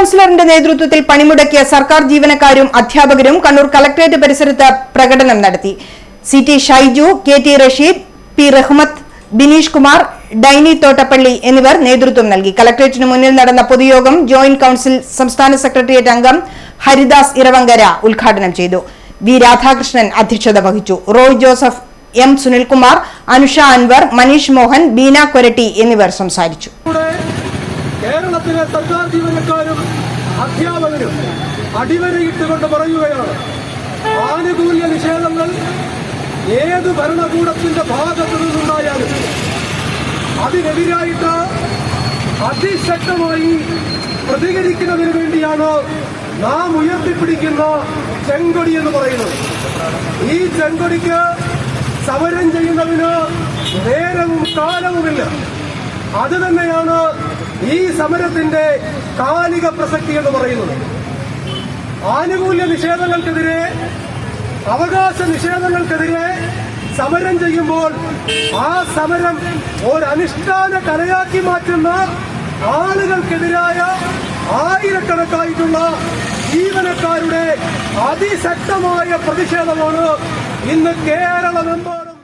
കൌൺസിലറിന്റെ നേതൃത്വത്തിൽ പണിമുടക്കിയ സർക്കാർ ജീവനക്കാരും അധ്യാപകരും കണ്ണൂർ കളക്ടറേറ്റ് പരിസരത്ത് പ്രകടനം നടത്തി. CT Shaiju, KT Rasheed, P റഹ്മത്ത്, ബിനീഷ് കുമാർ, ഡൈനി തോട്ടപ്പള്ളി എന്നിവർ നേതൃത്വം നൽകി. കളക്ടറേറ്റിന് മുന്നിൽ നടന്ന പൊതുയോഗം ജോയിന്റ് കൌൺസിൽ സംസ്ഥാന സെക്രട്ടേറിയറ്റ് അംഗം ഹരിദാസ് ഇറവങ്കര ഉദ്ഘാടനം ചെയ്തു. V രാധാകൃഷ്ണൻ അധ്യക്ഷത വഹിച്ചു. റോയ് ജോസഫ്, M സുനിൽകുമാർ, അനുഷ അൻവർ, മനീഷ് മോഹൻ, ബീന കൊരട്ടി എന്നിവർ സംസാരിച്ചു. കേരളത്തിലെ സർക്കാർ ജീവനക്കാരും അധ്യാപകരും അടിവരയിട്ടുകൊണ്ട് പറയുകയാണ്, ആനുകൂല്യ നിഷേധങ്ങൾ ഏത് ഭരണകൂടത്തിന്റെ ഭാഗത്തു നിന്നുണ്ടായാലും അതിനെതിരായിട്ട് അതിശക്തമായി പ്രതികരിക്കുന്നതിന് വേണ്ടിയാണ് നാം ഉയർത്തിപ്പിടിക്കുന്ന ചെങ്കൊടി എന്ന് പറയുന്നത്. ഈ ചെങ്കൊടിക്ക് സമരം ചെയ്യുന്നതിന് നേരവും കാലവുമില്ല. അത് തന്നെയാണ് ഈ സമരത്തിന്റെ കാലിക പ്രസക്തി എന്ന് പറയുന്നത്. ആനുകൂല്യ നിഷേധങ്ങൾക്കെതിരെ, അവകാശ നിഷേധങ്ങൾക്കെതിരെ സമരം ചെയ്യുമ്പോൾ ആ സമരം ഒരനുഷ്ഠാന കലയാക്കി മാറ്റുന്ന ആളുകൾക്കെതിരായ ആയിരക്കണക്കായിട്ടുള്ള ജീവനക്കാരുടെ അതിശക്തമായ പ്രതിഷേധമാണ് ഇന്ന് കേരളമെമ്പാടും.